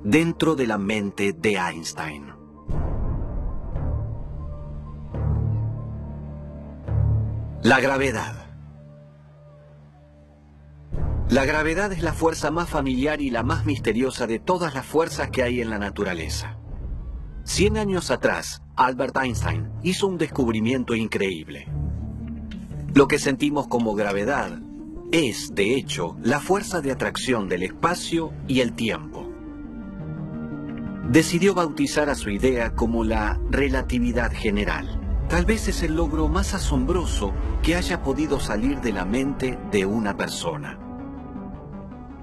dentro de la mente de Einstein. La gravedad. La gravedad es la fuerza más familiar y la más misteriosa de todas las fuerzas que hay en la naturaleza. 100 años atrás, Albert Einstein hizo un descubrimiento increíble. Lo que sentimos como gravedad es, de hecho, la fuerza de atracción del espacio y el tiempo. Decidió bautizar a su idea como la relatividad general. Tal vez es el logro más asombroso que haya podido salir de la mente de una persona.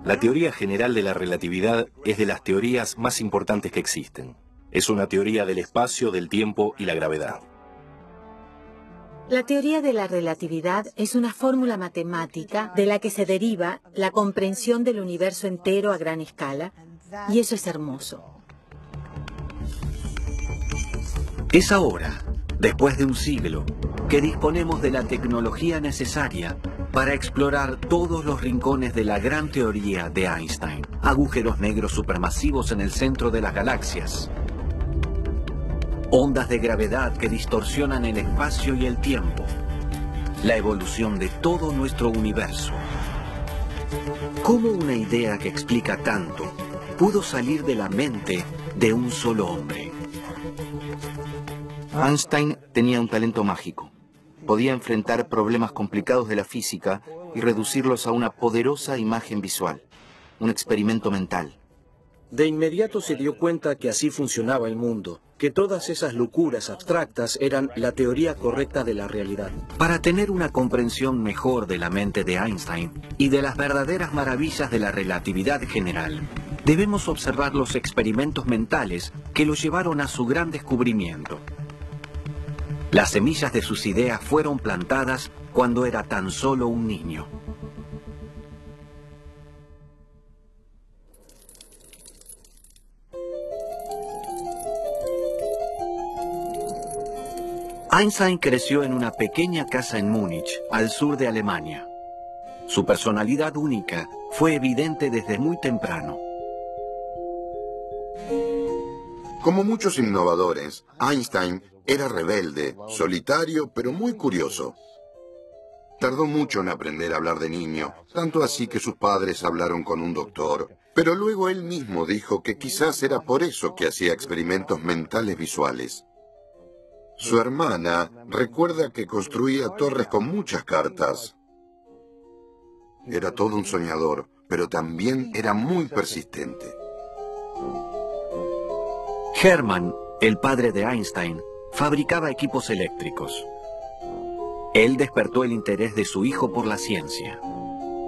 La teoría general de la relatividad es de las teorías más importantes que existen. Es una teoría del espacio, del tiempo y la gravedad. La teoría de la relatividad es una fórmula matemática de la que se deriva la comprensión del universo entero a gran escala, y eso es hermoso. Es ahora, después de un siglo, que disponemos de la tecnología necesaria para explorar todos los rincones de la gran teoría de Einstein. Agujeros negros supermasivos en el centro de las galaxias. Ondas de gravedad que distorsionan el espacio y el tiempo. La evolución de todo nuestro universo. ¿Cómo una idea que explica tanto pudo salir de la mente de un solo hombre? Einstein tenía un talento mágico. Podía enfrentar problemas complicados de la física y reducirlos a una poderosa imagen visual, un experimento mental. De inmediato se dio cuenta que así funcionaba el mundo, que todas esas locuras abstractas eran la teoría correcta de la realidad. Para tener una comprensión mejor de la mente de Einstein y de las verdaderas maravillas de la relatividad general, debemos observar los experimentos mentales que lo llevaron a su gran descubrimiento. Las semillas de sus ideas fueron plantadas cuando era tan solo un niño. Einstein creció en una pequeña casa en Múnich, al sur de Alemania. Su personalidad única fue evidente desde muy temprano. Como muchos innovadores, Einstein era rebelde, solitario, pero muy curioso. Tardó mucho en aprender a hablar de niño, tanto así que sus padres hablaron con un doctor. Pero luego él mismo dijo que quizás era por eso que hacía experimentos mentales visuales. Su hermana recuerda que construía torres con muchas cartas. Era todo un soñador, pero también era muy persistente. Hermann, el padre de Einstein, fabricaba equipos eléctricos. Él despertó el interés de su hijo por la ciencia.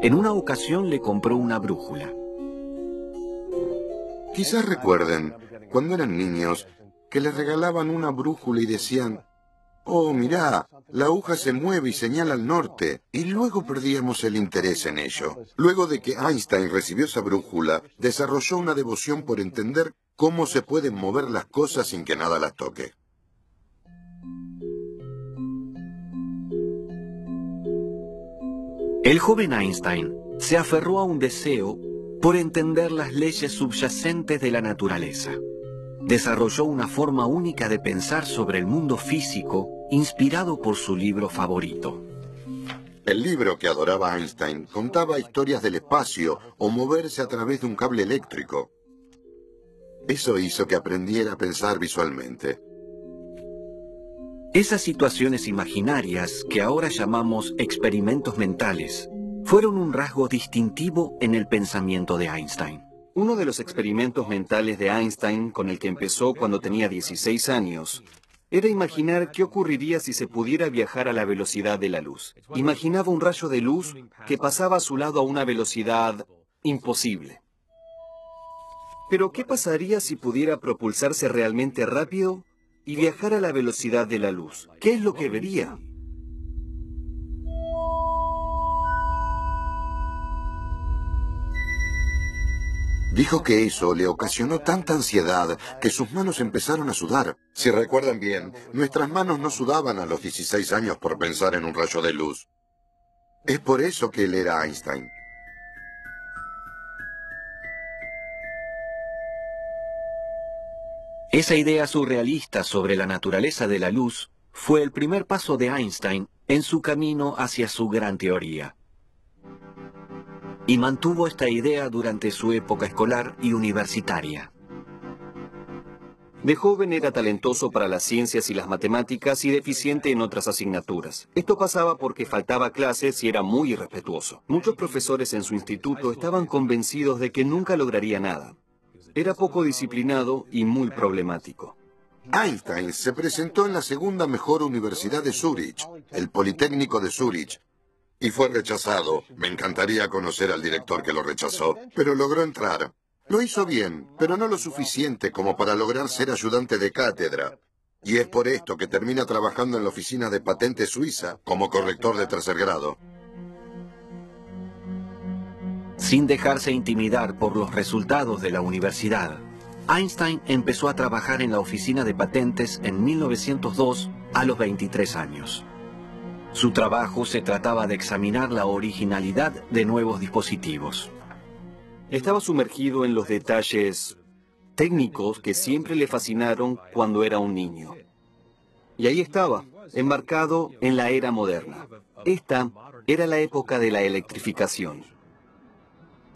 En una ocasión le compró una brújula. Quizás recuerden, cuando eran niños, que les regalaban una brújula y decían, «Oh, mirá, la aguja se mueve y señala al norte», y luego perdíamos el interés en ello. Luego de que Einstein recibió esa brújula, desarrolló una devoción por entender cómo se pueden mover las cosas sin que nada las toque. El joven Einstein se aferró a un deseo por entender las leyes subyacentes de la naturaleza. Desarrolló una forma única de pensar sobre el mundo físico, inspirado por su libro favorito. El libro que adoraba Einstein contaba historias del espacio o moverse a través de un cable eléctrico. Eso hizo que aprendiera a pensar visualmente. Esas situaciones imaginarias, que ahora llamamos experimentos mentales, fueron un rasgo distintivo en el pensamiento de Einstein. Uno de los experimentos mentales de Einstein, con el que empezó cuando tenía 16 años, era imaginar qué ocurriría si se pudiera viajar a la velocidad de la luz. Imaginaba un rayo de luz que pasaba a su lado a una velocidad imposible. Pero ¿qué pasaría si pudiera propulsarse realmente rápido y viajar a la velocidad de la luz? ¿Qué es lo que vería? Dijo que eso le ocasionó tanta ansiedad que sus manos empezaron a sudar. Si recuerdan bien, nuestras manos no sudaban a los 16 años por pensar en un rayo de luz. Es por eso que él era Einstein. Esa idea surrealista sobre la naturaleza de la luz fue el primer paso de Einstein en su camino hacia su gran teoría. Y mantuvo esta idea durante su época escolar y universitaria. De joven era talentoso para las ciencias y las matemáticas y deficiente en otras asignaturas. Esto pasaba porque faltaba clases y era muy irrespetuoso. Muchos profesores en su instituto estaban convencidos de que nunca lograría nada. Era poco disciplinado y muy problemático. Einstein se presentó en la segunda mejor universidad de Zúrich, el Politécnico de Zúrich, y fue rechazado. Me encantaría conocer al director que lo rechazó, pero logró entrar. Lo hizo bien, pero no lo suficiente como para lograr ser ayudante de cátedra. Y es por esto que termina trabajando en la oficina de patente suiza como corrector de tercer grado. Sin dejarse intimidar por los resultados de la universidad, Einstein empezó a trabajar en la oficina de patentes en 1902 a los 23 años. Su trabajo se trataba de examinar la originalidad de nuevos dispositivos. Estaba sumergido en los detalles técnicos que siempre le fascinaron cuando era un niño. Y ahí estaba, embarcado en la era moderna. Esta era la época de la electrificación.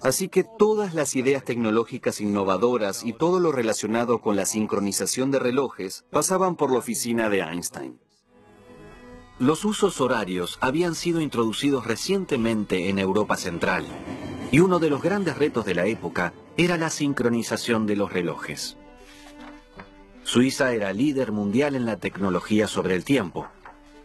Así que todas las ideas tecnológicas innovadoras y todo lo relacionado con la sincronización de relojes pasaban por la oficina de Einstein. Los usos horarios habían sido introducidos recientemente en Europa Central, y uno de los grandes retos de la época era la sincronización de los relojes. Suiza era líder mundial en la tecnología sobre el tiempo.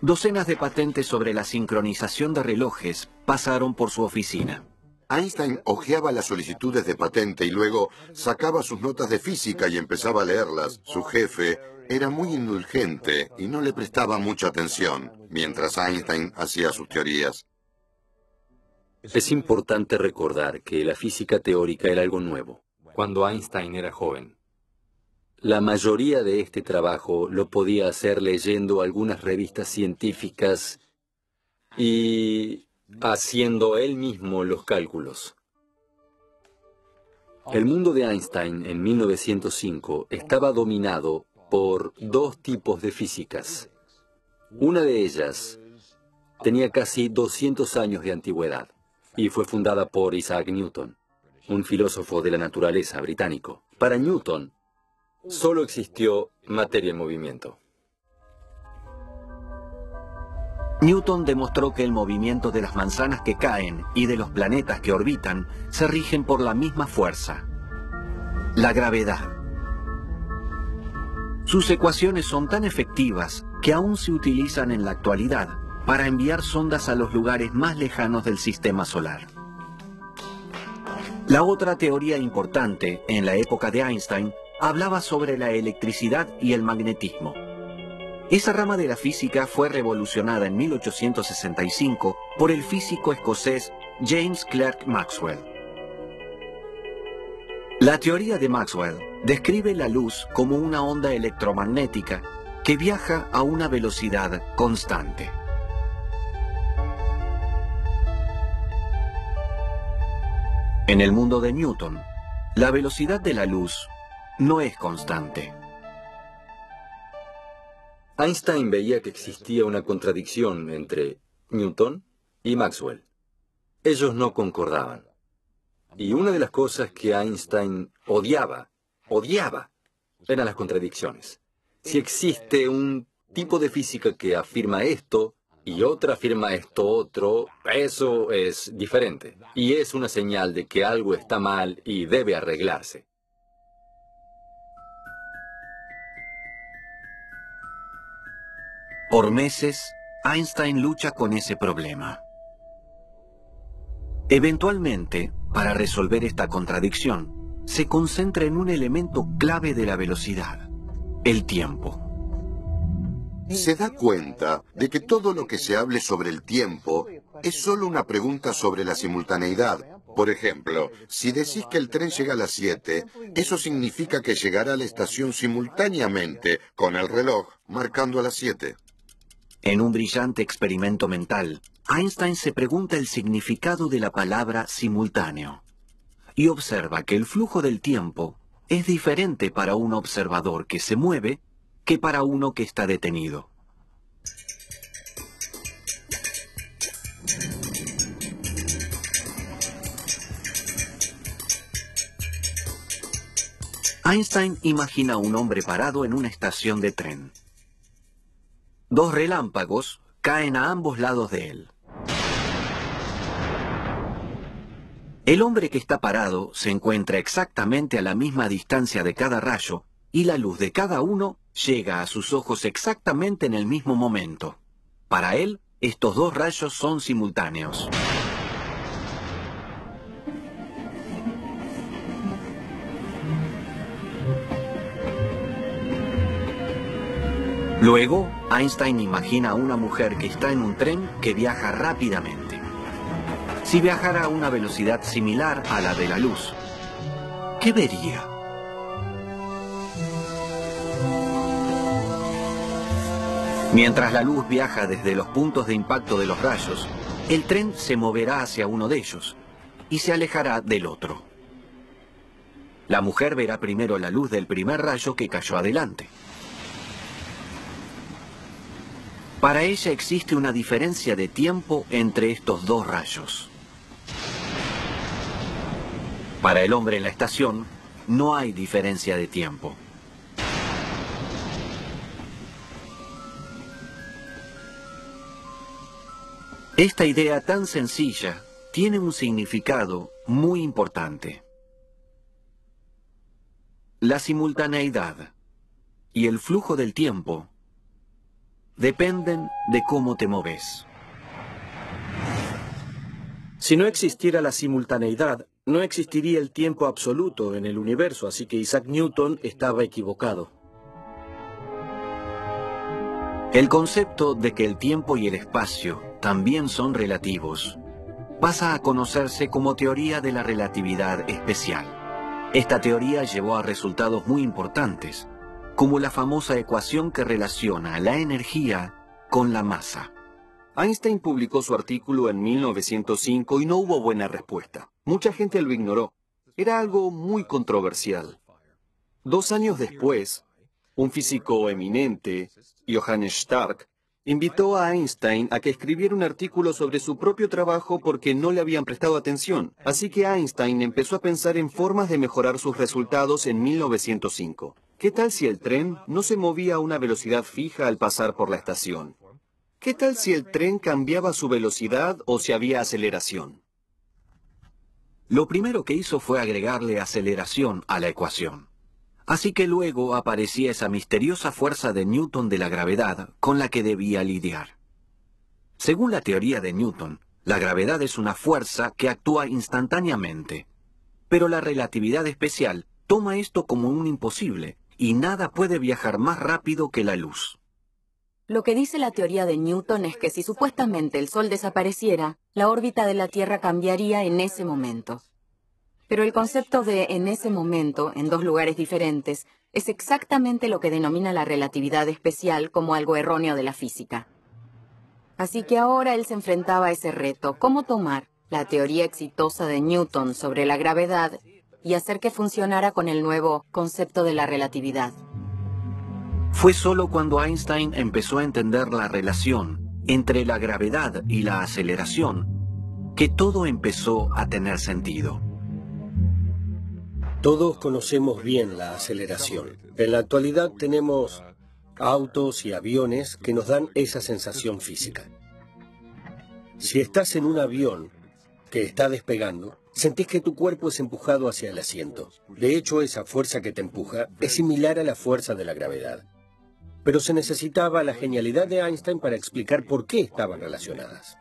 Docenas de patentes sobre la sincronización de relojes pasaron por su oficina. Einstein hojeaba las solicitudes de patente y luego sacaba sus notas de física y empezaba a leerlas. Su jefe era muy indulgente y no le prestaba mucha atención, mientras Einstein hacía sus teorías. Es importante recordar que la física teórica era algo nuevo, cuando Einstein era joven. La mayoría de este trabajo lo podía hacer leyendo algunas revistas científicas y haciendo él mismo los cálculos. El mundo de Einstein en 1905 estaba dominado por dos tipos de físicas. Una de ellas tenía casi 200 años de antigüedad y fue fundada por Isaac Newton, un filósofo de la naturaleza británico. Para Newton, solo existió materia en movimiento. Newton demostró que el movimiento de las manzanas que caen y de los planetas que orbitan se rigen por la misma fuerza, la gravedad. Sus ecuaciones son tan efectivas que aún se utilizan en la actualidad para enviar sondas a los lugares más lejanos del sistema solar. La otra teoría importante en la época de Einstein hablaba sobre la electricidad y el magnetismo. Esa rama de la física fue revolucionada en 1865 por el físico escocés James Clerk Maxwell. La teoría de Maxwell describe la luz como una onda electromagnética que viaja a una velocidad constante. En el mundo de Newton, la velocidad de la luz no es constante. Einstein veía que existía una contradicción entre Newton y Maxwell. Ellos no concordaban. Y una de las cosas que Einstein odiaba, eran las contradicciones. Si existe un tipo de física que afirma esto y otra afirma esto otro, eso es diferente. Y es una señal de que algo está mal y debe arreglarse. Por meses, Einstein lucha con ese problema. Eventualmente, para resolver esta contradicción, se concentra en un elemento clave de la velocidad, el tiempo. Se da cuenta de que todo lo que se hable sobre el tiempo es solo una pregunta sobre la simultaneidad. Por ejemplo, si decís que el tren llega a las 7, eso significa que llegará a la estación simultáneamente con el reloj marcando a las 7. En un brillante experimento mental, Einstein se pregunta el significado de la palabra simultáneo y observa que el flujo del tiempo es diferente para un observador que se mueve que para uno que está detenido. Einstein imagina a un hombre parado en una estación de tren. Dos relámpagos caen a ambos lados de él. El hombre que está parado se encuentra exactamente a la misma distancia de cada rayo y la luz de cada uno llega a sus ojos exactamente en el mismo momento. Para él, estos dos rayos son simultáneos. Luego, Einstein imagina a una mujer que está en un tren que viaja rápidamente. Si viajara a una velocidad similar a la de la luz, ¿qué vería? Mientras la luz viaja desde los puntos de impacto de los rayos, el tren se moverá hacia uno de ellos y se alejará del otro. La mujer verá primero la luz del primer rayo que cayó adelante. Para ella existe una diferencia de tiempo entre estos dos rayos. Para el hombre en la estación, no hay diferencia de tiempo. Esta idea tan sencilla tiene un significado muy importante. La simultaneidad y el flujo del tiempo dependen de cómo te moves. Si no existiera la simultaneidad, no existiría el tiempo absoluto en el universo, así que Isaac Newton estaba equivocado. El concepto de que el tiempo y el espacio también son relativos pasa a conocerse como teoría de la relatividad especial. Esta teoría llevó a resultados muy importantes, como la famosa ecuación que relaciona la energía con la masa. Einstein publicó su artículo en 1905 y no hubo buena respuesta. Mucha gente lo ignoró. Era algo muy controversial. 2 años después, un físico eminente, Johannes Stark, invitó a Einstein a que escribiera un artículo sobre su propio trabajo porque no le habían prestado atención. Así que Einstein empezó a pensar en formas de mejorar sus resultados en 1905. ¿Qué tal si el tren no se movía a una velocidad fija al pasar por la estación? ¿Qué tal si el tren cambiaba su velocidad o si había aceleración? Lo primero que hizo fue agregarle aceleración a la ecuación. Así que luego aparecía esa misteriosa fuerza de Newton de la gravedad con la que debía lidiar. Según la teoría de Newton, la gravedad es una fuerza que actúa instantáneamente. Pero la relatividad especial toma esto como un imposible y nada puede viajar más rápido que la luz. Lo que dice la teoría de Newton es que si supuestamente el Sol desapareciera, la órbita de la Tierra cambiaría en ese momento. Pero el concepto de en ese momento, en dos lugares diferentes, es exactamente lo que denomina la relatividad especial como algo erróneo de la física. Así que ahora él se enfrentaba a ese reto: cómo tomar la teoría exitosa de Newton sobre la gravedad y hacer que funcionara con el nuevo concepto de la relatividad. Fue solo cuando Einstein empezó a entender la relación entre la gravedad y la aceleración que todo empezó a tener sentido. Todos conocemos bien la aceleración. En la actualidad tenemos autos y aviones que nos dan esa sensación física. Si estás en un avión que está despegando, sentís que tu cuerpo es empujado hacia el asiento. De hecho, esa fuerza que te empuja es similar a la fuerza de la gravedad. Pero se necesitaba la genialidad de Einstein para explicar por qué estaban relacionadas.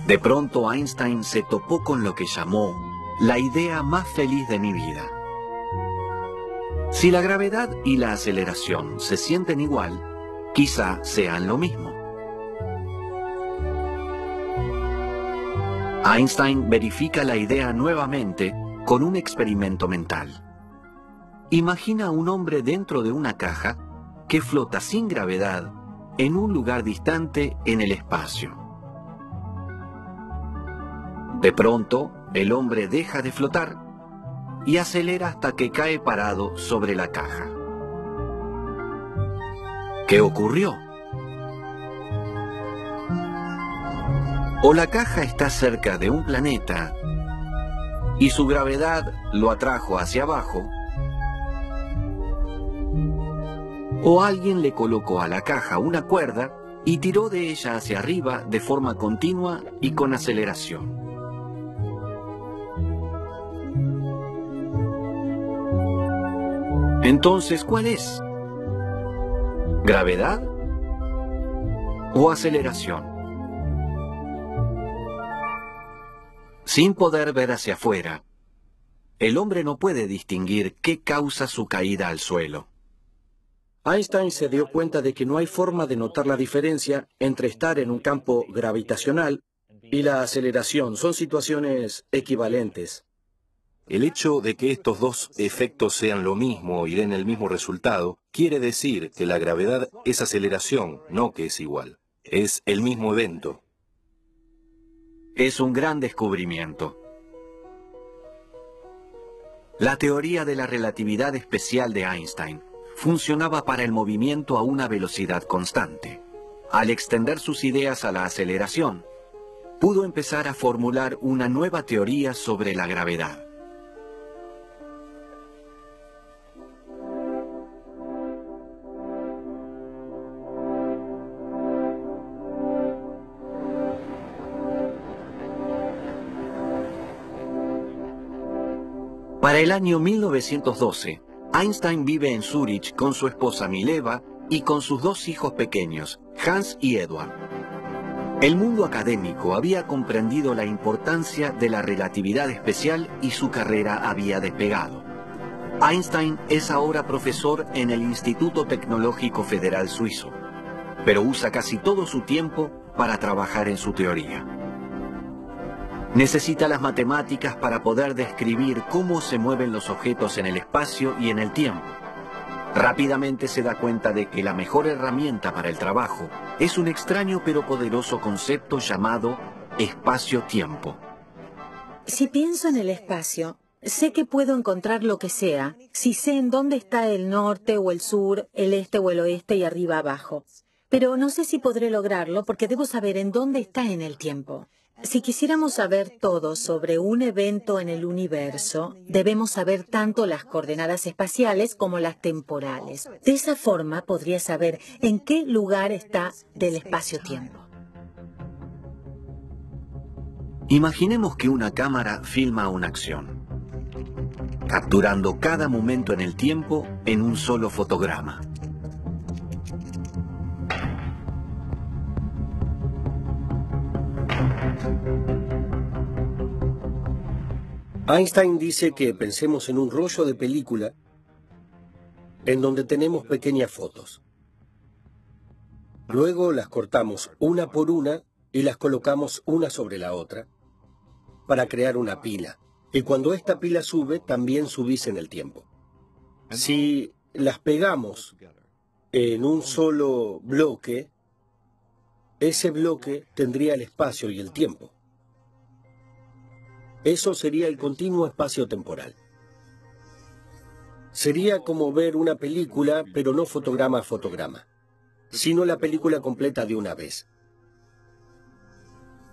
De pronto Einstein se topó con lo que llamó la idea más feliz de mi vida. Si la gravedad y la aceleración se sienten igual, quizá sean lo mismo. Einstein verifica la idea nuevamente con un experimento mental. Imagina a un hombre dentro de una caja que flota sin gravedad en un lugar distante en el espacio. De pronto, el hombre deja de flotar y acelera hasta que cae parado sobre la caja. ¿Qué ocurrió? O la caja está cerca de un planeta y su gravedad lo atrajo hacia abajo, o alguien le colocó a la caja una cuerda y tiró de ella hacia arriba de forma continua y con aceleración. Entonces, ¿cuál es? ¿Gravedad o aceleración? Sin poder ver hacia afuera, el hombre no puede distinguir qué causa su caída al suelo. Einstein se dio cuenta de que no hay forma de notar la diferencia entre estar en un campo gravitacional y la aceleración. Son situaciones equivalentes. El hecho de que estos dos efectos sean lo mismo y den el mismo resultado, quiere decir que la gravedad es aceleración, no que es igual. Es el mismo evento. Es un gran descubrimiento. La teoría de la relatividad especial de Einstein funcionaba para el movimiento a una velocidad constante. Al extender sus ideas a la aceleración, pudo empezar a formular una nueva teoría sobre la gravedad. Para el año 1912, Einstein vive en Zúrich con su esposa Mileva y con sus dos hijos pequeños, Hans y Edward. El mundo académico había comprendido la importancia de la relatividad especial y su carrera había despegado. Einstein es ahora profesor en el Instituto Tecnológico Federal Suizo, pero usa casi todo su tiempo para trabajar en su teoría. Necesita las matemáticas para poder describir cómo se mueven los objetos en el espacio y en el tiempo. Rápidamente se da cuenta de que la mejor herramienta para el trabajo es un extraño pero poderoso concepto llamado espacio-tiempo. Si pienso en el espacio, sé que puedo encontrar lo que sea, si sé en dónde está el norte o el sur, el este o el oeste y arriba abajo. Pero no sé si podré lograrlo porque debo saber en dónde está en el tiempo. Si quisiéramos saber todo sobre un evento en el universo, debemos saber tanto las coordenadas espaciales como las temporales. De esa forma podría saber en qué lugar está del espacio-tiempo. Imaginemos que una cámara filma una acción, capturando cada momento en el tiempo en un solo fotograma. Einstein dice que pensemos en un rollo de película en donde tenemos pequeñas fotos. Luego las cortamos una por una y las colocamos una sobre la otra para crear una pila. Y cuando esta pila sube, también subís en el tiempo. Si las pegamos en un solo bloque, ese bloque tendría el espacio y el tiempo. Eso sería el continuo espacio temporal. Sería como ver una película, pero no fotograma a fotograma, sino la película completa de una vez.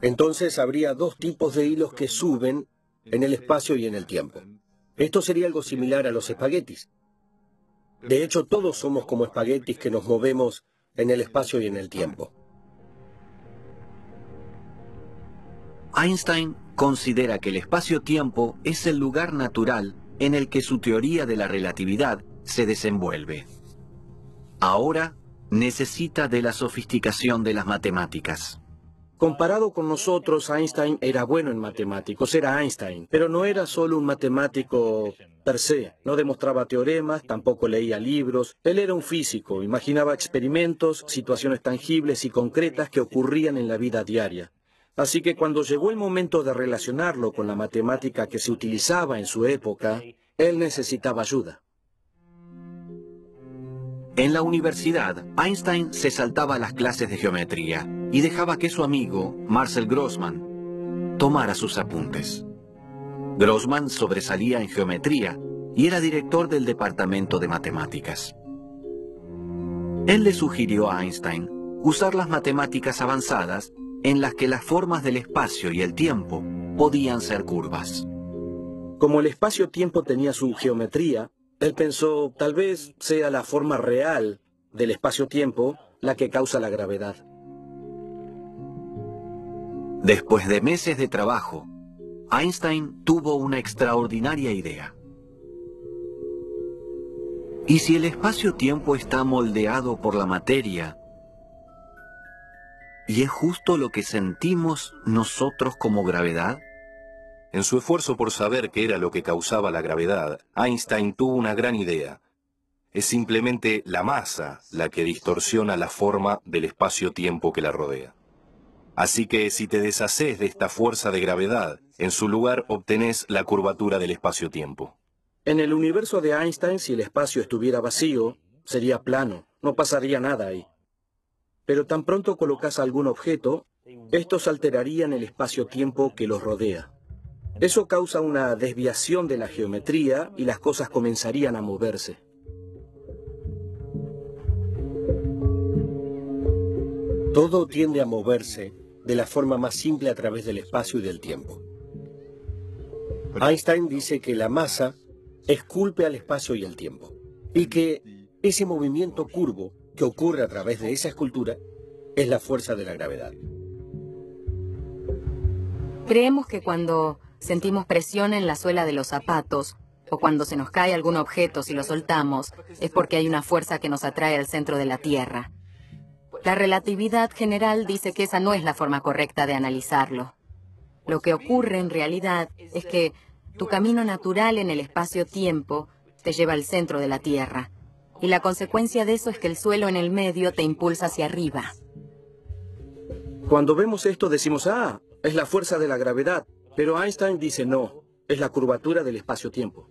Entonces habría dos tipos de hilos que suben en el espacio y en el tiempo. Esto sería algo similar a los espaguetis. De hecho, todos somos como espaguetis que nos movemos en el espacio y en el tiempo. Einstein considera que el espacio-tiempo es el lugar natural en el que su teoría de la relatividad se desenvuelve. Ahora necesita de la sofisticación de las matemáticas. Comparado con nosotros, Einstein era bueno en matemáticos, era Einstein, pero no era solo un matemático per se. No demostraba teoremas, tampoco leía libros. Él era un físico, imaginaba experimentos, situaciones tangibles y concretas que ocurrían en la vida diaria. Así que cuando llegó el momento de relacionarlo con la matemática que se utilizaba en su época, él necesitaba ayuda. En la universidad, Einstein se saltaba las clases de geometría y dejaba que su amigo, Marcel Grossmann, tomara sus apuntes. Grossman sobresalía en geometría y era director del departamento de matemáticas. Él le sugirió a Einstein usar las matemáticas avanzadas en las que las formas del espacio y el tiempo podían ser curvas. Como el espacio-tiempo tenía su geometría, él pensó, tal vez sea la forma real del espacio-tiempo la que causa la gravedad. Después de meses de trabajo, Einstein tuvo una extraordinaria idea. ¿Y si el espacio-tiempo está moldeado por la materia? ¿Y es justo lo que sentimos nosotros como gravedad? En su esfuerzo por saber qué era lo que causaba la gravedad, Einstein tuvo una gran idea. Es simplemente la masa la que distorsiona la forma del espacio-tiempo que la rodea. Así que si te deshaces de esta fuerza de gravedad, en su lugar obtenés la curvatura del espacio-tiempo. En el universo de Einstein, si el espacio estuviera vacío, sería plano, no pasaría nada ahí. Pero tan pronto colocas algún objeto, estos alterarían el espacio-tiempo que los rodea. Eso causa una desviación de la geometría y las cosas comenzarían a moverse. Todo tiende a moverse de la forma más simple a través del espacio y del tiempo. Einstein dice que la masa esculpe al espacio y el tiempo, y que ese movimiento curvo que ocurre a través de esa escultura es la fuerza de la gravedad. Creemos que cuando sentimos presión en la suela de los zapatos, o cuando se nos cae algún objeto si lo soltamos, es porque hay una fuerza que nos atrae al centro de la Tierra. La relatividad general dice que esa no es la forma correcta de analizarlo. Lo que ocurre en realidad es que tu camino natural en el espacio-tiempo te lleva al centro de la Tierra. Y la consecuencia de eso es que el suelo en el medio te impulsa hacia arriba. Cuando vemos esto decimos, ah, es la fuerza de la gravedad. Pero Einstein dice no, es la curvatura del espacio-tiempo.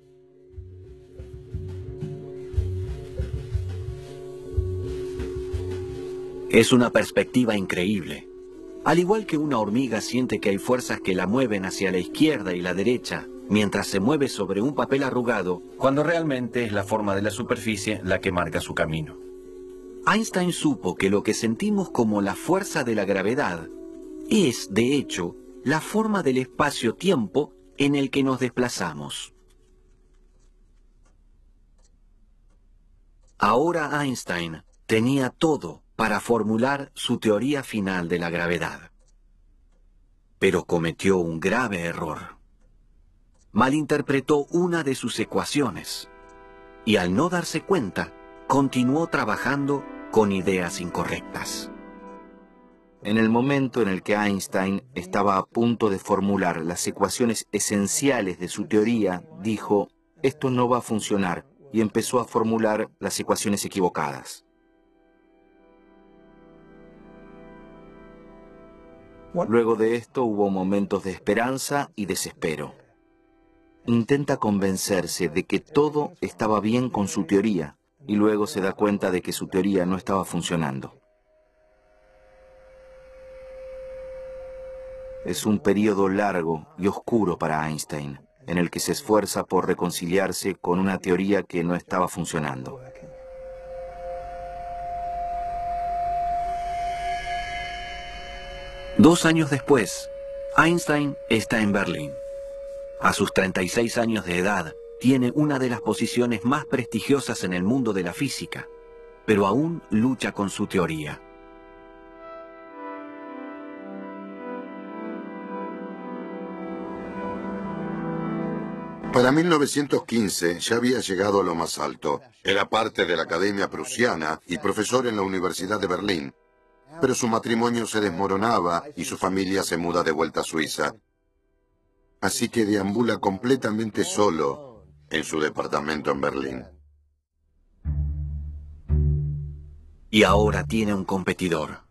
Es una perspectiva increíble. Al igual que una hormiga siente que hay fuerzas que la mueven hacia la izquierda y la derecha, mientras se mueve sobre un papel arrugado, cuando realmente es la forma de la superficie la que marca su camino. Einstein supo que lo que sentimos como la fuerza de la gravedad es, de hecho, la forma del espacio-tiempo en el que nos desplazamos. Ahora Einstein tenía todo para formular su teoría final de la gravedad. Pero cometió un grave error. Malinterpretó una de sus ecuaciones y al no darse cuenta, continuó trabajando con ideas incorrectas. En el momento en el que Einstein estaba a punto de formular las ecuaciones esenciales de su teoría, dijo, esto no va a funcionar, y empezó a formular las ecuaciones equivocadas. Luego de esto hubo momentos de esperanza y desespero. Intenta convencerse de que todo estaba bien con su teoría, y luego se da cuenta de que su teoría no estaba funcionando. Es un periodo largo y oscuro para Einstein, en el que se esfuerza por reconciliarse con una teoría que no estaba funcionando. Dos años después, Einstein está en Berlín. A sus 36 años de edad, tiene una de las posiciones más prestigiosas en el mundo de la física, pero aún lucha con su teoría. Para 1915 ya había llegado a lo más alto. Era parte de la Academia Prusiana y profesor en la Universidad de Berlín. Pero su matrimonio se desmoronaba y su familia se muda de vuelta a Suiza. Así que deambula completamente solo en su departamento en Berlín. Y ahora tiene un competidor.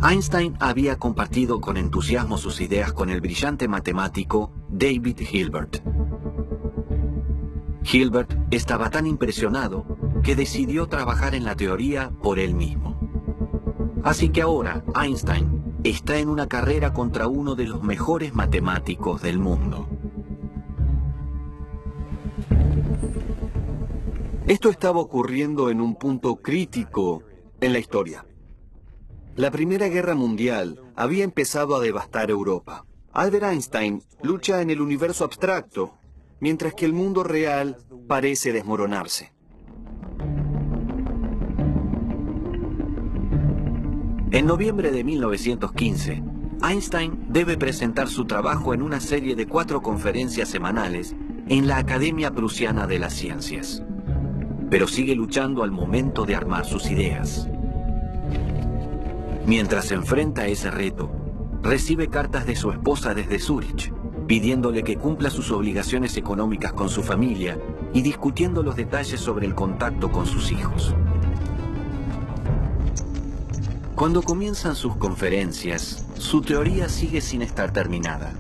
Einstein había compartido con entusiasmo sus ideas con el brillante matemático David Hilbert. Hilbert estaba tan impresionado que decidió trabajar en la teoría por él mismo. Así que ahora Einstein está en una carrera contra uno de los mejores matemáticos del mundo. Esto estaba ocurriendo en un punto crítico en la historia. La Primera Guerra Mundial había empezado a devastar Europa. Albert Einstein lucha en el universo abstracto, mientras que el mundo real parece desmoronarse. En noviembre de 1915, Einstein debe presentar su trabajo en una serie de 4 conferencias semanales en la Academia Prusiana de las Ciencias. Pero sigue luchando al momento de armar sus ideas. Mientras se enfrenta a ese reto, recibe cartas de su esposa desde Zúrich, pidiéndole que cumpla sus obligaciones económicas con su familia y discutiendo los detalles sobre el contacto con sus hijos. Cuando comienzan sus conferencias, su teoría sigue sin estar terminada.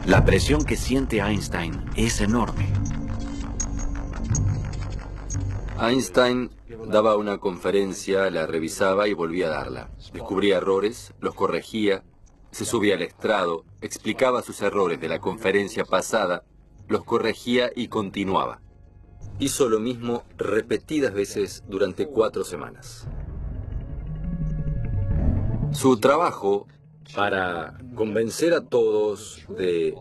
La presión que siente Einstein es enorme. Einstein daba una conferencia, la revisaba y volvía a darla. Descubría errores, los corregía, se subía al estrado, explicaba sus errores de la conferencia pasada, los corregía y continuaba. Hizo lo mismo repetidas veces durante 4 semanas. Su trabajo para convencer a todos de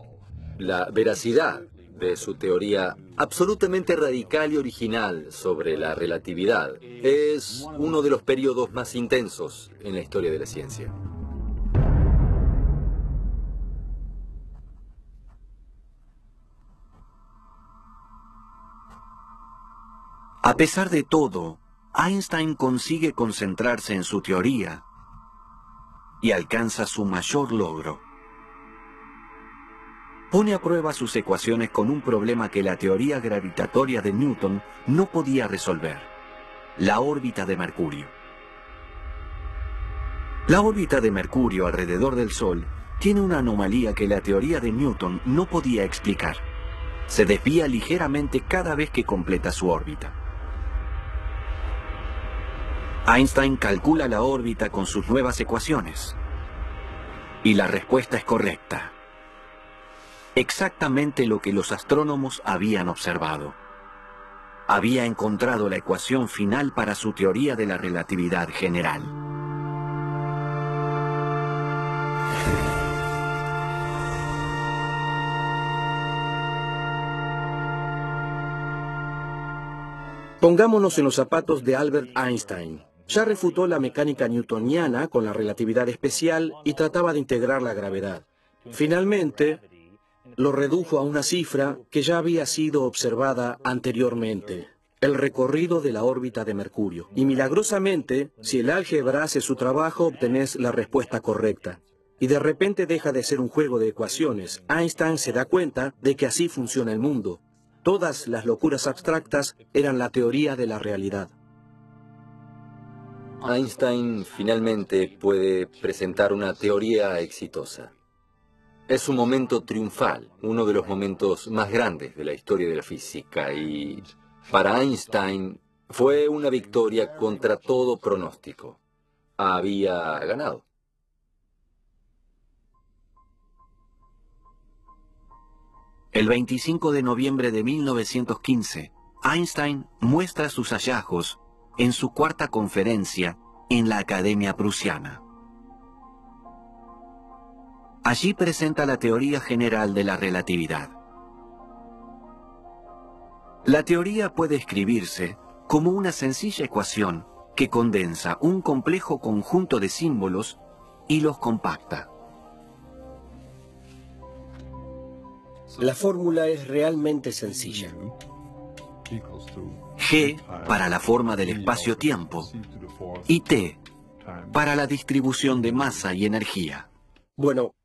la veracidad de su teoría absolutamente radical y original sobre la relatividad es uno de los periodos más intensos en la historia de la ciencia. A pesar de todo, Einstein consigue concentrarse en su teoría y alcanza su mayor logro. Pone a prueba sus ecuaciones con un problema que la teoría gravitatoria de Newton no podía resolver: la órbita de Mercurio. La órbita de Mercurio alrededor del Sol tiene una anomalía que la teoría de Newton no podía explicar. Se desvía ligeramente cada vez que completa su órbita. Einstein calcula la órbita con sus nuevas ecuaciones. Y la respuesta es correcta. Exactamente lo que los astrónomos habían observado. Había encontrado la ecuación final para su teoría de la relatividad general. Pongámonos en los zapatos de Albert Einstein. Ya refutó la mecánica newtoniana con la relatividad especial y trataba de integrar la gravedad. Finalmente, lo redujo a una cifra que ya había sido observada anteriormente: el recorrido de la órbita de Mercurio. Y milagrosamente, si el álgebra hace su trabajo, obtenés la respuesta correcta. Y de repente deja de ser un juego de ecuaciones. Einstein se da cuenta de que así funciona el mundo. Todas las locuras abstractas eran la teoría de la realidad. Einstein finalmente puede presentar una teoría exitosa. Es un momento triunfal, uno de los momentos más grandes de la historia de la física, y para Einstein fue una victoria contra todo pronóstico. Había ganado. El 25 de noviembre de 1915, Einstein muestra sus hallazgos en su 4ª conferencia en la Academia Prusiana. Allí presenta la teoría general de la relatividad. La teoría puede escribirse como una sencilla ecuación que condensa un complejo conjunto de símbolos y los compacta. La fórmula es realmente sencilla. G para la forma del espacio-tiempo y T para la distribución de masa y energía. Bueno,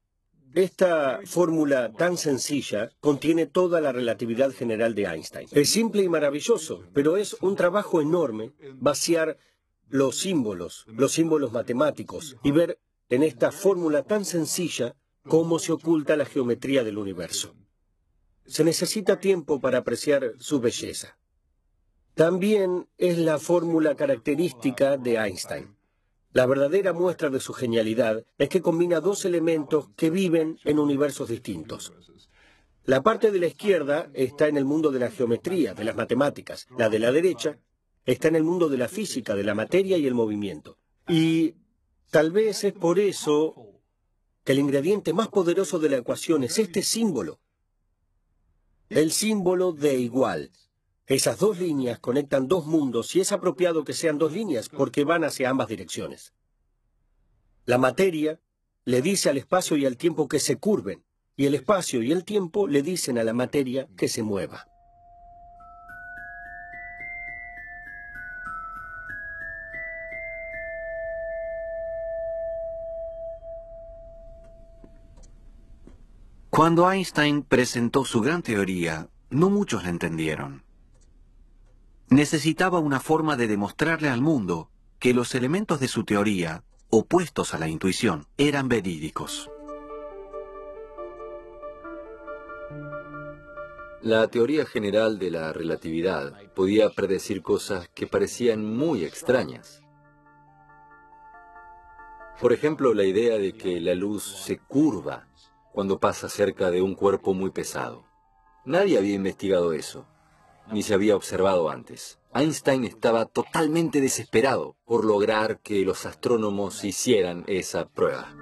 esta fórmula tan sencilla contiene toda la relatividad general de Einstein. Es simple y maravilloso, pero es un trabajo enorme vaciar los símbolos matemáticos, y ver en esta fórmula tan sencilla cómo se oculta la geometría del universo. Se necesita tiempo para apreciar su belleza. También es la fórmula característica de Einstein. La verdadera muestra de su genialidad es que combina dos elementos que viven en universos distintos. La parte de la izquierda está en el mundo de la geometría, de las matemáticas. La de la derecha está en el mundo de la física, de la materia y el movimiento. Y tal vez es por eso que el ingrediente más poderoso de la ecuación es este símbolo. El símbolo de igual. Esas dos líneas conectan dos mundos y es apropiado que sean dos líneas porque van hacia ambas direcciones. La materia le dice al espacio y al tiempo que se curven, y el espacio y el tiempo le dicen a la materia que se mueva. Cuando Einstein presentó su gran teoría, no muchos la entendieron. Necesitaba una forma de demostrarle al mundo que los elementos de su teoría, opuestos a la intuición, eran verídicos. La teoría general de la relatividad podía predecir cosas que parecían muy extrañas. Por ejemplo, la idea de que la luz se curva cuando pasa cerca de un cuerpo muy pesado. Nadie había investigado eso, ni se había observado antes. Einstein estaba totalmente desesperado por lograr que los astrónomos hicieran esa prueba.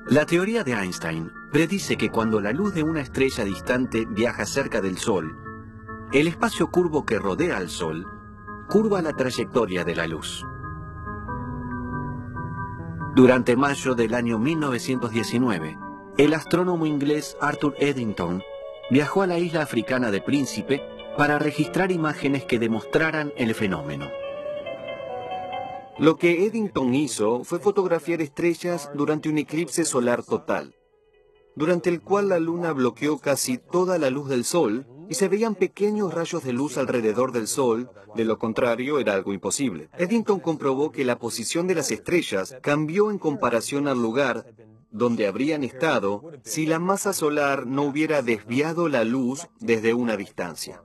La teoría de Einstein predice que cuando la luz de una estrella distante viaja cerca del Sol, el espacio curvo que rodea al Sol curva la trayectoria de la luz. Durante mayo del año 1919, el astrónomo inglés Arthur Eddington viajó a la isla africana de Príncipe para registrar imágenes que demostraran el fenómeno. Lo que Eddington hizo fue fotografiar estrellas durante un eclipse solar total, durante el cual la luna bloqueó casi toda la luz del Sol y se veían pequeños rayos de luz alrededor del Sol, de lo contrario era algo imposible. Eddington comprobó que la posición de las estrellas cambió en comparación al lugar donde habrían estado si la masa solar no hubiera desviado la luz desde una distancia.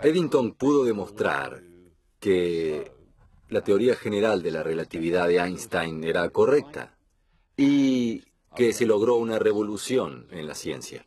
Eddington pudo demostrar que la teoría general de la relatividad de Einstein era correcta y que se logró una revolución en la ciencia.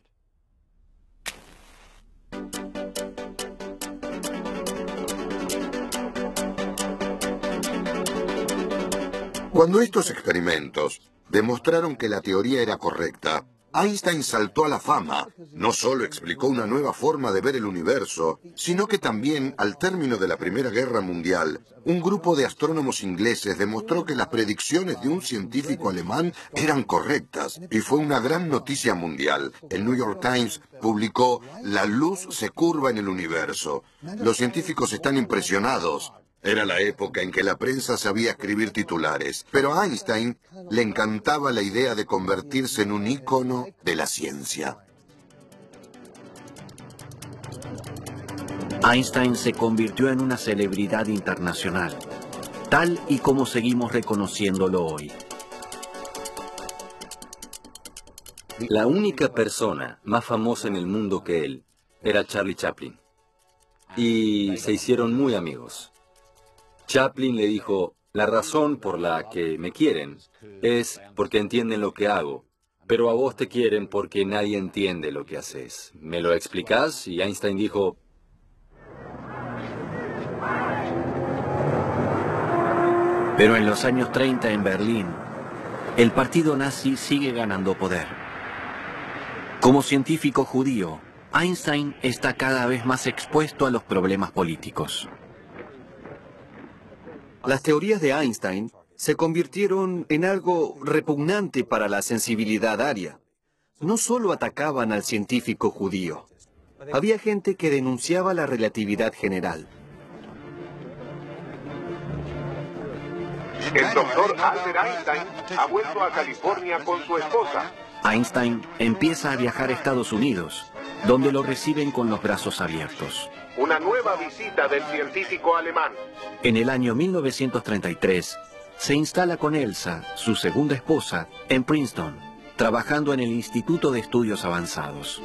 Cuando estos experimentos demostraron que la teoría era correcta, Einstein saltó a la fama. No solo explicó una nueva forma de ver el universo, sino que también, al término de la Primera Guerra Mundial, un grupo de astrónomos ingleses demostró que las predicciones de un científico alemán eran correctas, y fue una gran noticia mundial. El New York Times publicó: "La luz se curva en el universo. Los científicos están impresionados". Era la época en que la prensa sabía escribir titulares, pero a Einstein le encantaba la idea de convertirse en un ícono de la ciencia. Einstein se convirtió en una celebridad internacional, tal y como seguimos reconociéndolo hoy. La única persona más famosa en el mundo que él era Charlie Chaplin, y se hicieron muy amigos. Chaplin le dijo: "La razón por la que me quieren es porque entienden lo que hago, pero a vos te quieren porque nadie entiende lo que haces. ¿Me lo explicás?" Y Einstein dijo: Pero en los años 30 en Berlín, el partido nazi sigue ganando poder. Como científico judío, Einstein está cada vez más expuesto a los problemas políticos. Las teorías de Einstein se convirtieron en algo repugnante para la sensibilidad aria. No solo atacaban al científico judío, había gente que denunciaba la relatividad general. El doctor Albert Einstein ha vuelto a California con su esposa. Einstein empieza a viajar a Estados Unidos, donde lo reciben con los brazos abiertos. Una nueva visita del científico alemán. En el año 1933, se instala con Elsa, su segunda esposa, en Princeton, trabajando en el Instituto de Estudios Avanzados.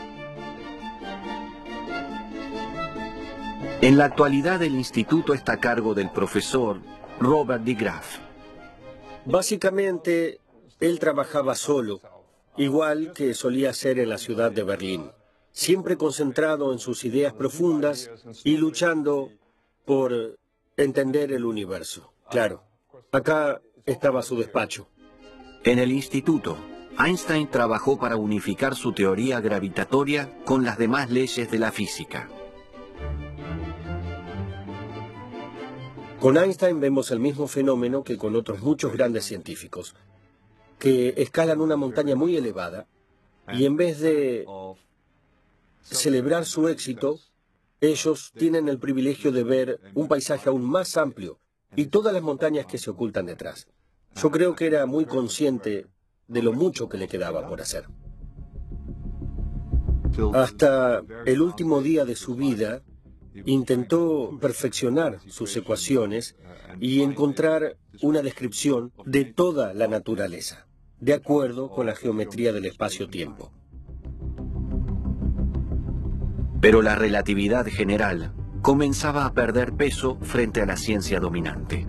En la actualidad, el instituto está a cargo del profesor Robert de Graaf. Básicamente, él trabajaba solo, igual que solía hacer en la ciudad de Berlín, siempre concentrado en sus ideas profundas y luchando por entender el universo. Claro, acá estaba su despacho. En el instituto, Einstein trabajó para unificar su teoría gravitatoria con las demás leyes de la física. Con Einstein vemos el mismo fenómeno que con otros muchos grandes científicos, que escalan una montaña muy elevada y en vez de celebrar su éxito, ellos tienen el privilegio de ver un paisaje aún más amplio y todas las montañas que se ocultan detrás. Yo creo que era muy consciente de lo mucho que le quedaba por hacer. Hasta el último día de su vida, intentó perfeccionar sus ecuaciones y encontrar una descripción de toda la naturaleza, de acuerdo con la geometría del espacio-tiempo. Pero la relatividad general comenzaba a perder peso frente a la ciencia dominante.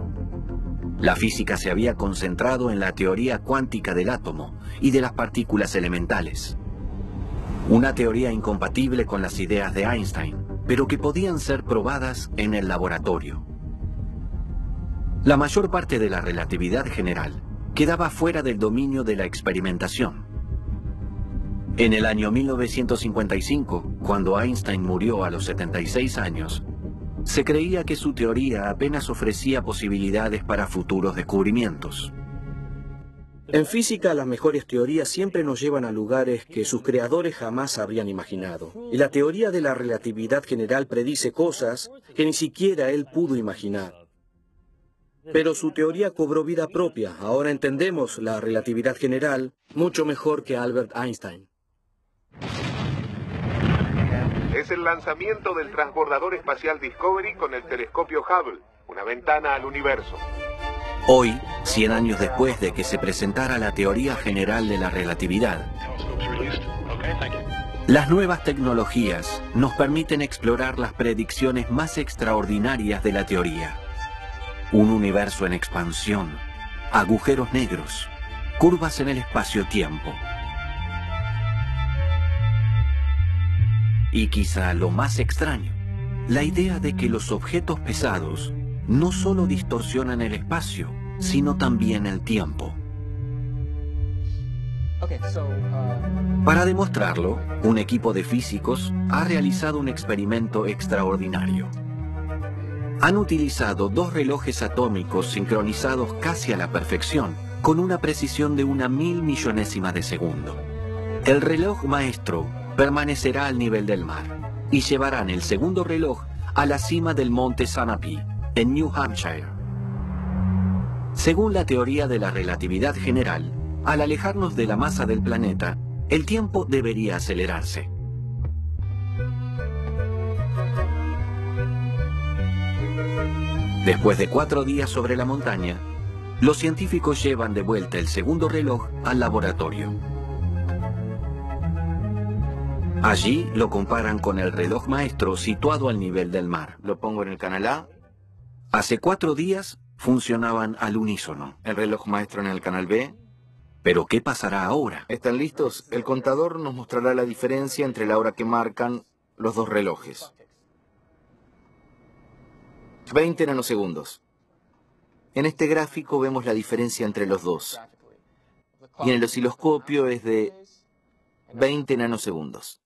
La física se había concentrado en la teoría cuántica del átomo y de las partículas elementales. Una teoría incompatible con las ideas de Einstein, pero que podían ser probadas en el laboratorio. La mayor parte de la relatividad general quedaba fuera del dominio de la experimentación. En el año 1955, cuando Einstein murió a los 76 años, se creía que su teoría apenas ofrecía posibilidades para futuros descubrimientos. En física, las mejores teorías siempre nos llevan a lugares que sus creadores jamás habrían imaginado. Y la teoría de la relatividad general predice cosas que ni siquiera él pudo imaginar. Pero su teoría cobró vida propia. Ahora entendemos la relatividad general mucho mejor que Albert Einstein. Es el lanzamiento del transbordador espacial Discovery con el telescopio Hubble, una ventana al universo. Hoy, 100 años después de que se presentara la teoría general de la relatividad, las nuevas tecnologías nos permiten explorar las predicciones más extraordinarias de la teoría. Un universo en expansión, agujeros negros, curvas en el espacio-tiempo. Y quizá lo más extraño, la idea de que los objetos pesados no solo distorsionan el espacio, sino también el tiempo. Para demostrarlo, un equipo de físicos ha realizado un experimento extraordinario. Han utilizado dos relojes atómicos sincronizados casi a la perfección, con una precisión de 1.000 millonésima de segundo. El reloj maestro permanecerá al nivel del mar y llevarán el segundo reloj a la cima del monte Sanapee, en New Hampshire. Según la teoría de la relatividad general, al alejarnos de la masa del planeta, el tiempo debería acelerarse. Después de 4 días sobre la montaña, los científicos llevan de vuelta el segundo reloj al laboratorio. Allí lo comparan con el reloj maestro situado al nivel del mar. Lo pongo en el canal A. Hace 4 días funcionaban al unísono. El reloj maestro en el canal B. ¿Pero qué pasará ahora? ¿Están listos? El contador nos mostrará la diferencia entre la hora que marcan los dos relojes. 20 nanosegundos. En este gráfico vemos la diferencia entre los dos. Y en el osciloscopio es de 20 nanosegundos.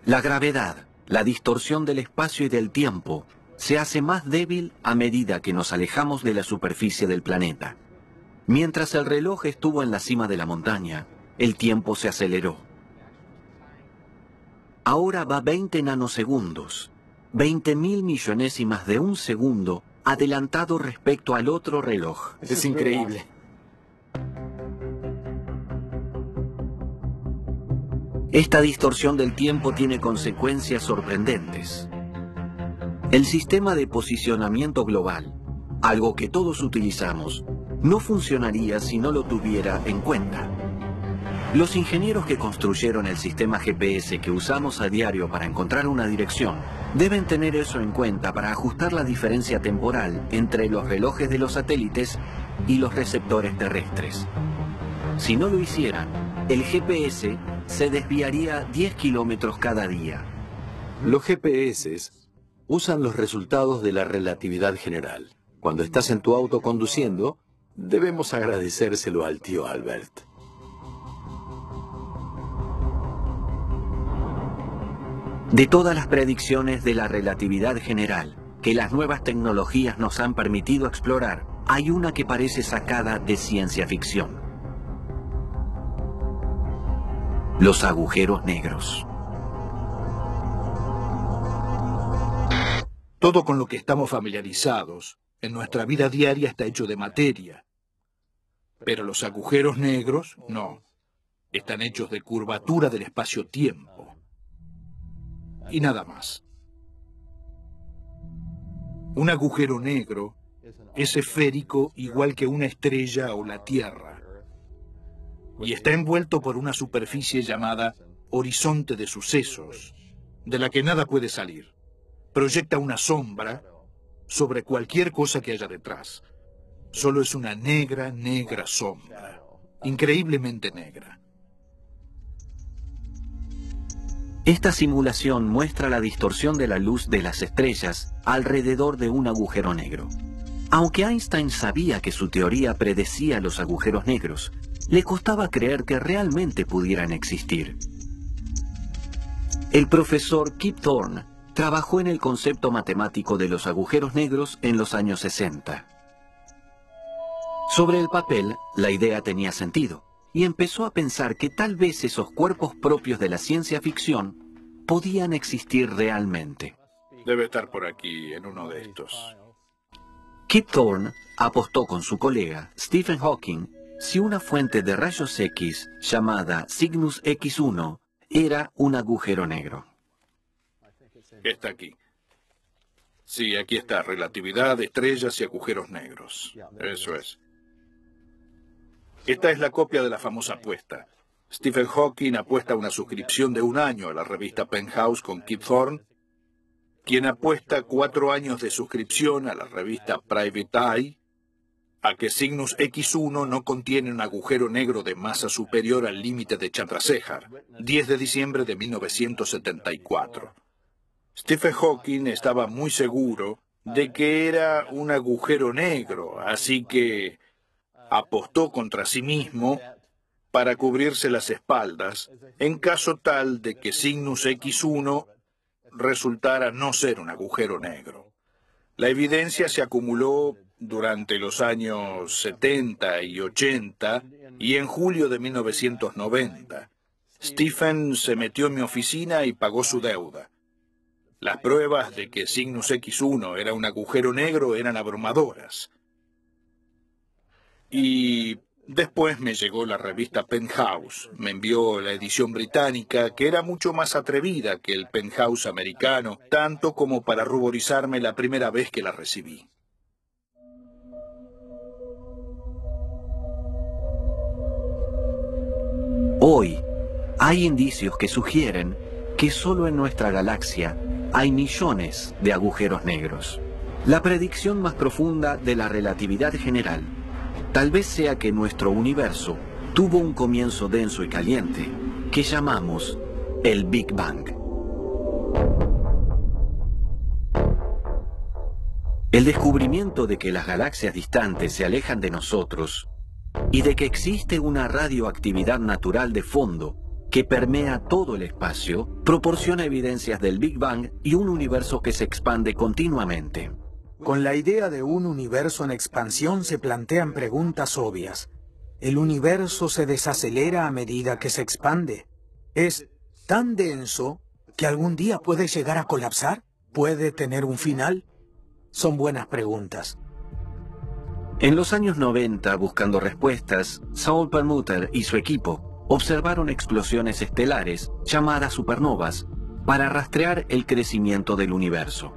La gravedad, la distorsión del espacio y del tiempo, se hace más débil a medida que nos alejamos de la superficie del planeta. Mientras el reloj estuvo en la cima de la montaña, el tiempo se aceleró. Ahora va 20 nanosegundos, 20.000 millonésimas de un segundo adelantado respecto al otro reloj. Es increíble. Esta distorsión del tiempo tiene consecuencias sorprendentes. El sistema de posicionamiento global, algo que todos utilizamos, no funcionaría si no lo tuviera en cuenta. Los ingenieros que construyeron el sistema GPS que usamos a diario para encontrar una dirección deben tener eso en cuenta para ajustar la diferencia temporal entre los relojes de los satélites y los receptores terrestres. Si no lo hicieran, el GPS se desviaría 10 kilómetros cada día. Los GPS usan los resultados de la relatividad general. Cuando estás en tu auto conduciendo, debemos agradecérselo al tío Albert. De todas las predicciones de la relatividad general que las nuevas tecnologías nos han permitido explorar, hay una que parece sacada de ciencia ficción. Los agujeros negros. Todo con lo que estamos familiarizados en nuestra vida diaria está hecho de materia. Pero los agujeros negros, no. Están hechos de curvatura del espacio-tiempo. Y nada más. Un agujero negro es esférico igual que una estrella o la Tierra. Y está envuelto por una superficie llamada horizonte de sucesos, de la que nada puede salir. Proyecta una sombra sobre cualquier cosa que haya detrás. Solo es una negra, negra sombra. Increíblemente negra. Esta simulación muestra la distorsión de la luz de las estrellas alrededor de un agujero negro. Aunque Einstein sabía que su teoría predecía los agujeros negros, le costaba creer que realmente pudieran existir. El profesor Kip Thorne trabajó en el concepto matemático de los agujeros negros en los años 60. Sobre el papel, la idea tenía sentido, y empezó a pensar que tal vez esos cuerpos propios de la ciencia ficción podían existir realmente. Debe estar por aquí, en uno de estos. Kip Thorne apostó con su colega Stephen Hawking si una fuente de rayos X llamada Cygnus X1 era un agujero negro. Está aquí. Sí, aquí está. Relatividad, estrellas y agujeros negros. Eso es. Esta es la copia de la famosa apuesta. Stephen Hawking apuesta una suscripción de 1 año a la revista Penthouse con Kip Thorne, quien apuesta 4 años de suscripción a la revista Private Eye a que Cygnus X1 no contiene un agujero negro de masa superior al límite de Chandrasekhar, 10 de diciembre de 1974. Stephen Hawking estaba muy seguro de que era un agujero negro, así que apostó contra sí mismo para cubrirse las espaldas en caso tal de que Cygnus X1 resultara no ser un agujero negro. La evidencia se acumuló durante los años 70 y 80 y en julio de 1990. Stephen se metió en mi oficina y pagó su deuda. Las pruebas de que Cygnus X1 era un agujero negro eran abrumadoras. Y después me llegó la revista Penthouse. Me envió la edición británica, que era mucho más atrevida que el Penthouse americano, tanto como para ruborizarme la primera vez que la recibí. Hoy, hay indicios que sugieren que solo en nuestra galaxia hay millones de agujeros negros. La predicción más profunda de la relatividad general tal vez sea que nuestro universo tuvo un comienzo denso y caliente que llamamos el Big Bang. El descubrimiento de que las galaxias distantes se alejan de nosotros y de que existe una radioactividad natural de fondo que permea todo el espacio, proporciona evidencias del Big Bang y un universo que se expande continuamente. Con la idea de un universo en expansión se plantean preguntas obvias. ¿El universo se desacelera a medida que se expande? ¿Es tan denso que algún día puede llegar a colapsar? ¿Puede tener un final? Son buenas preguntas. En los años 90, buscando respuestas, Saul Perlmutter y su equipo observaron explosiones estelares, llamadas supernovas, para rastrear el crecimiento del universo.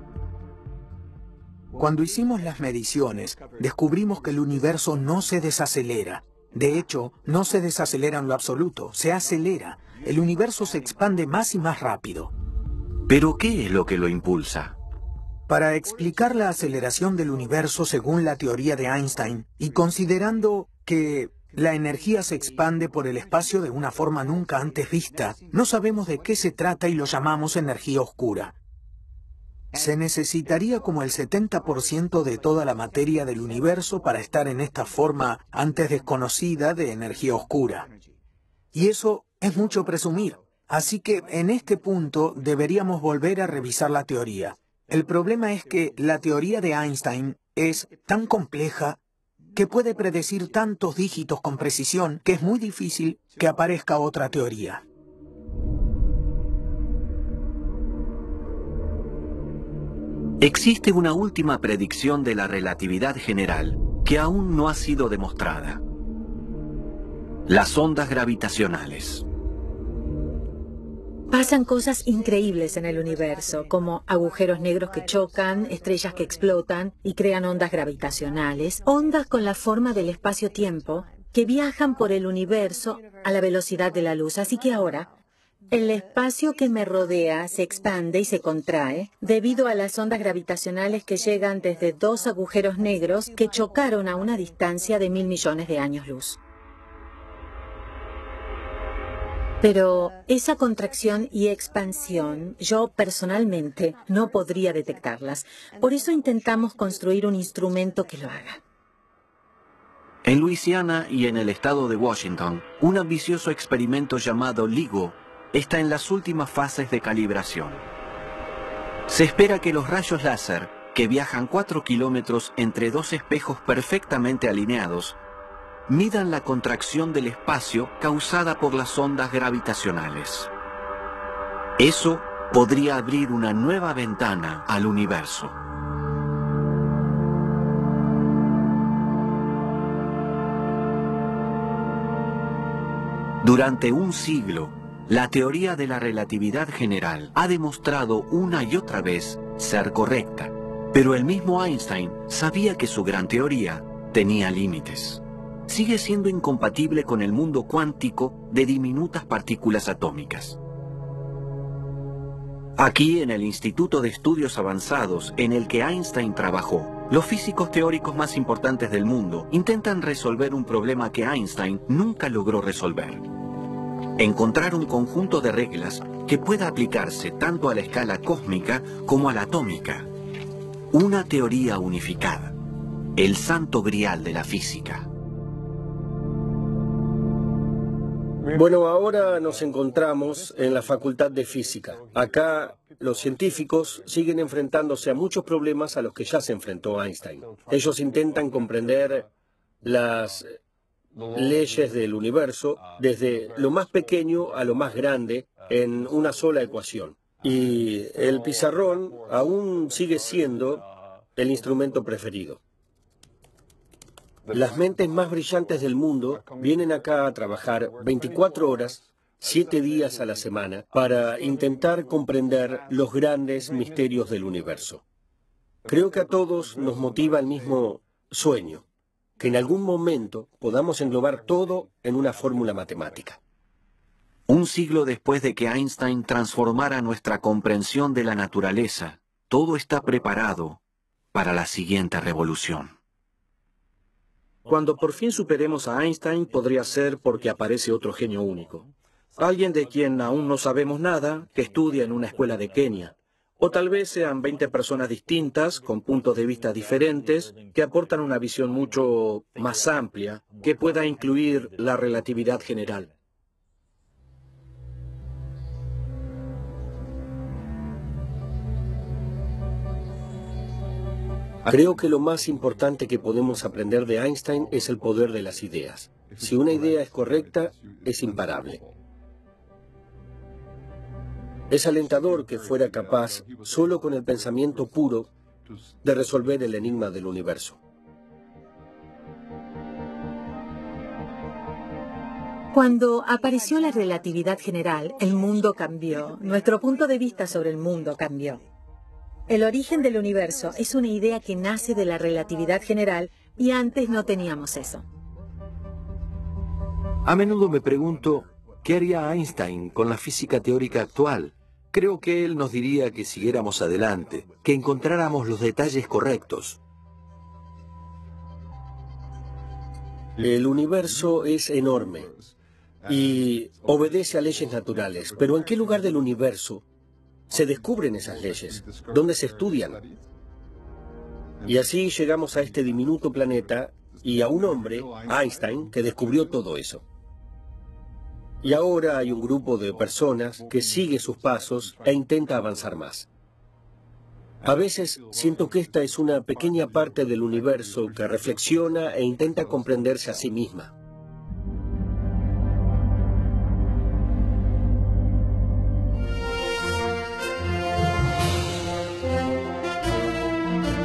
Cuando hicimos las mediciones, descubrimos que el universo no se desacelera. De hecho, no se desacelera en lo absoluto, se acelera. El universo se expande más y más rápido. ¿Pero qué es lo que lo impulsa? Para explicar la aceleración del universo según la teoría de Einstein, y considerando que la energía se expande por el espacio de una forma nunca antes vista, no sabemos de qué se trata y lo llamamos energía oscura. Se necesitaría como el 70% de toda la materia del universo para estar en esta forma antes desconocida de energía oscura. Y eso es mucho presumir. Así que en este punto deberíamos volver a revisar la teoría. El problema es que la teoría de Einstein es tan compleja que puede predecir tantos dígitos con precisión que es muy difícil que aparezca otra teoría. Existe una última predicción de la relatividad general que aún no ha sido demostrada. Las ondas gravitacionales. Pasan cosas increíbles en el universo, como agujeros negros que chocan, estrellas que explotan y crean ondas gravitacionales, ondas con la forma del espacio-tiempo que viajan por el universo a la velocidad de la luz. Así que ahora, el espacio que me rodea se expande y se contrae debido a las ondas gravitacionales que llegan desde dos agujeros negros que chocaron a una distancia de 1.000 millones de años luz. Pero esa contracción y expansión, yo personalmente no podría detectarlas. Por eso intentamos construir un instrumento que lo haga. En Luisiana y en el estado de Washington, un ambicioso experimento llamado LIGO está en las últimas fases de calibración. Se espera que los rayos láser, que viajan 4 kilómetros entre dos espejos perfectamente alineados, midan la contracción del espacio causada por las ondas gravitacionales. Eso podría abrir una nueva ventana al universo. Durante un siglo, la teoría de la relatividad general ha demostrado una y otra vez ser correcta, pero el mismo Einstein sabía que su gran teoría tenía límites. Sigue siendo incompatible con el mundo cuántico de diminutas partículas atómicas. Aquí, en el Instituto de Estudios Avanzados en el que Einstein trabajó, los físicos teóricos más importantes del mundo intentan resolver un problema que Einstein nunca logró resolver. Encontrar un conjunto de reglas que pueda aplicarse tanto a la escala cósmica como a la atómica. Una teoría unificada. El santo grial de la física. Bueno, ahora nos encontramos en la Facultad de Física. Acá los científicos siguen enfrentándose a muchos problemas a los que ya se enfrentó Einstein. Ellos intentan comprender las leyes del universo desde lo más pequeño a lo más grande en una sola ecuación. Y el pizarrón aún sigue siendo el instrumento preferido. Las mentes más brillantes del mundo vienen acá a trabajar 24 horas, 7 días a la semana, para intentar comprender los grandes misterios del universo. Creo que a todos nos motiva el mismo sueño, que en algún momento podamos englobar todo en una fórmula matemática. Un siglo después de que Einstein transformara nuestra comprensión de la naturaleza, todo está preparado para la siguiente revolución. Cuando por fin superemos a Einstein, podría ser porque aparece otro genio único. Alguien de quien aún no sabemos nada, que estudia en una escuela de Kenia. O tal vez sean 20 personas distintas, con puntos de vista diferentes, que aportan una visión mucho más amplia, que pueda incluir la relatividad general. Creo que lo más importante que podemos aprender de Einstein es el poder de las ideas. Si una idea es correcta, es imparable. Es alentador que fuera capaz, solo con el pensamiento puro, de resolver el enigma del universo. Cuando apareció la relatividad general, el mundo cambió. Nuestro punto de vista sobre el mundo cambió. El origen del universo es una idea que nace de la relatividad general y antes no teníamos eso. A menudo me pregunto, ¿qué haría Einstein con la física teórica actual? Creo que él nos diría que siguiéramos adelante, que encontráramos los detalles correctos. El universo es enorme y obedece a leyes naturales. Pero ¿en qué lugar del universo se descubren esas leyes? ¿Dónde se estudian? Y así llegamos a este diminuto planeta y a un hombre, Einstein, que descubrió todo eso. Y ahora hay un grupo de personas que sigue sus pasos e intenta avanzar más. A veces siento que esta es una pequeña parte del universo que reflexiona e intenta comprenderse a sí misma.